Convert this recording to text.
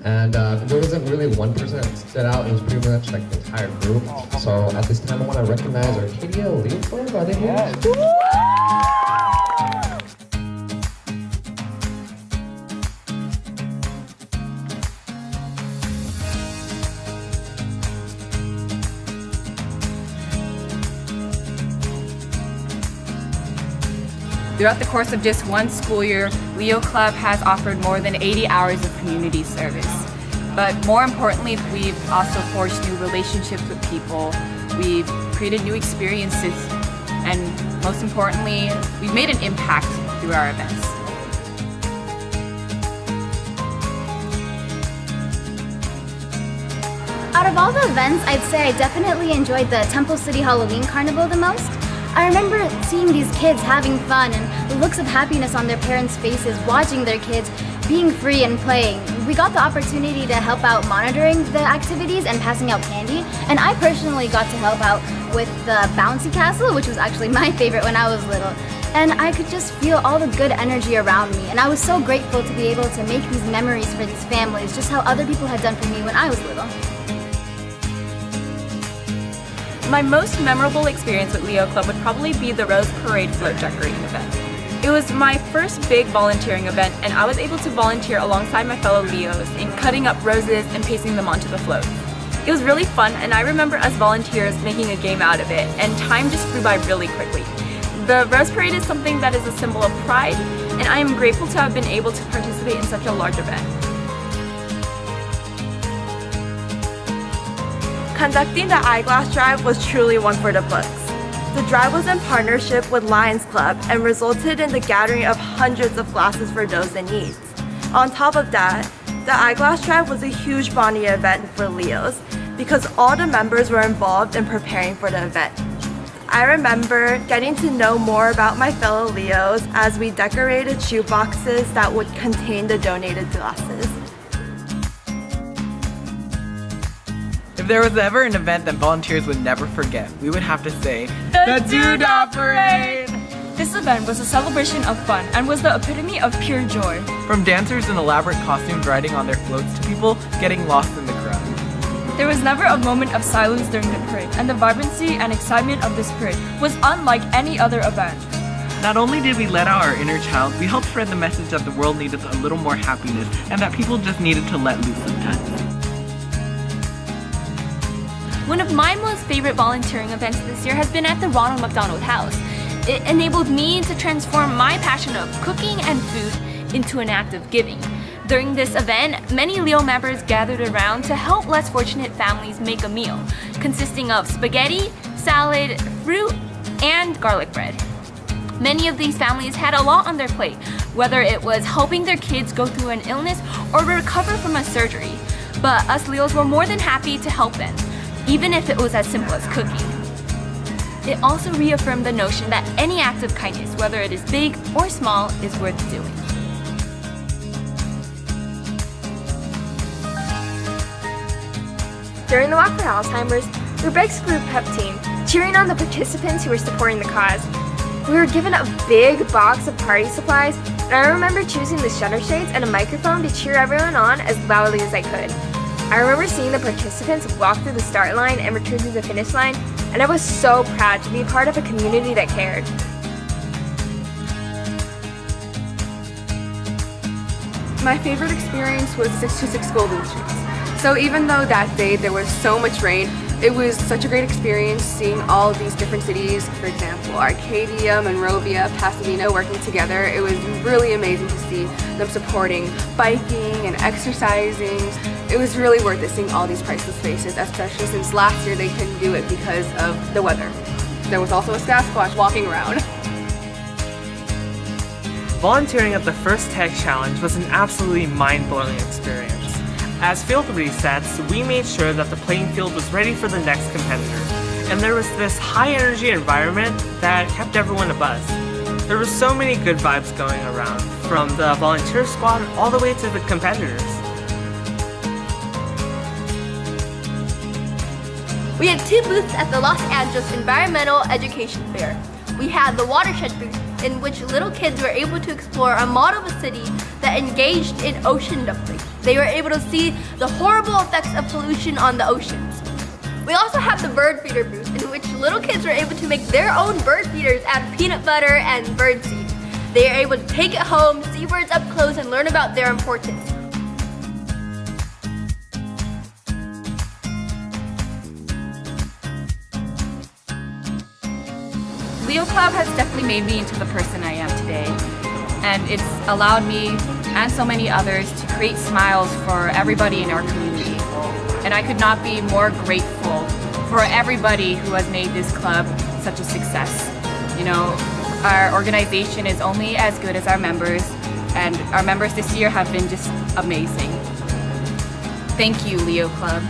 And there wasn't really one person that stood out. It was pretty much like the entire group. So at this time, I want to recognize Arcadia Leo Club. Are they here? Throughout the course of just one school year, Leo Club has offered more than 80 hours of community service. But more importantly, we've also forged new relationships with people, we've created new experiences, and most importantly, we've made an impact through our events. Out of all the events, I'd say I definitely enjoyed the Temple City Halloween Carnival the most. I remember seeing these kids having fun and the looks of happiness on their parents' faces, watching their kids being free and playing. We got the opportunity to help out monitoring the activities and passing out candy, and I personally got to help out with the bouncy castle, which was actually my favorite when I was little. And I could just feel all the good energy around me, and I was so grateful to be able to make these memories for these families, just how other people had done for me when I was little. My most memorable experience with Leo Club would probably be the Rose Parade float decorating event. It was my first big volunteering event, and I was able to volunteer alongside my fellow Leos in cutting up roses and pasting them onto the float. It was really fun, and I remember us volunteers making a game out of it, and time just flew by really quickly. The Rose Parade is something that is a symbol of pride, and I am grateful to have been able to participate in such a large event. Conducting the Eyeglass Drive was truly one for the books. The drive was in partnership with Lions Club and resulted in the gathering of hundreds of glasses for those in need. On top of that, the Eyeglass Drive was a huge bonding event for Leos because all the members were involved in preparing for the event. I remember getting to know more about my fellow Leos as we decorated shoe boxes that would contain the donated glasses. If there was ever an event that volunteers would never forget, we would have to say, the Doodah Parade! This event was a celebration of fun and was the epitome of pure joy. From dancers in elaborate costumes riding on their floats to people getting lost in the crowd. There was never a moment of silence during the parade, and the vibrancy and excitement of this parade was unlike any other event. Not only did we let out our inner child, we helped spread the message that the world needed a little more happiness and that people just needed to let loose sometimes. One of my most favorite volunteering events this year has been at the Ronald McDonald House. It enabled me to transform my passion of cooking and food into an act of giving. During this event, many Leo members gathered around to help less fortunate families make a meal, consisting of spaghetti, salad, fruit, and garlic bread. Many of these families had a lot on their plate, whether it was helping their kids go through an illness or recover from a surgery. But us Leos were more than happy to help them, even if it was as simple as cooking. It also reaffirmed the notion that any act of kindness, whether it is big or small, is worth doing. During the Walk for Alzheimer's, Rubeck's group pep team, cheering on the participants who were supporting the cause. We were given a big box of party supplies, and I remember choosing the shutter shades and a microphone to cheer everyone on as loudly as I could. I remember seeing the participants walk through the start line and return to the finish line, and I was so proud to be part of a community that cared. My favorite experience was 626 Golden Streets. So even though that day there was so much rain, it was such a great experience seeing all these different cities, for example, Arcadia, Monrovia, Pasadena working together. It was really amazing to see them supporting biking and exercising. It was really worth it seeing all these priceless faces, especially since last year they couldn't do it because of the weather. There was also a Sasquatch walking around. Volunteering at the first Tech Challenge was an absolutely mind-blowing experience. As field resets, we made sure that the playing field was ready for the next competitor, and there was this high-energy environment that kept everyone abuzz. There were so many good vibes going around, from the volunteer squad all the way to the competitors. We had 2 booths at the Los Angeles Environmental Education Fair. We had the watershed booth, in which little kids were able to explore a model of a city that engaged in ocean dumpling. They were able to see the horrible effects of pollution on the oceans. We also have the bird feeder booth, in which little kids were able to make their own bird feeders out of peanut butter and bird seed. They are able to take it home, see birds up close, and learn about their importance. Leo Club has definitely made me into the person I am today, and it's allowed me and so many others to create smiles for everybody in our community. And I could not be more grateful for everybody who has made this club such a success. You know, our organization is only as good as our members, and our members this year have been just amazing. Thank you, Leo Club.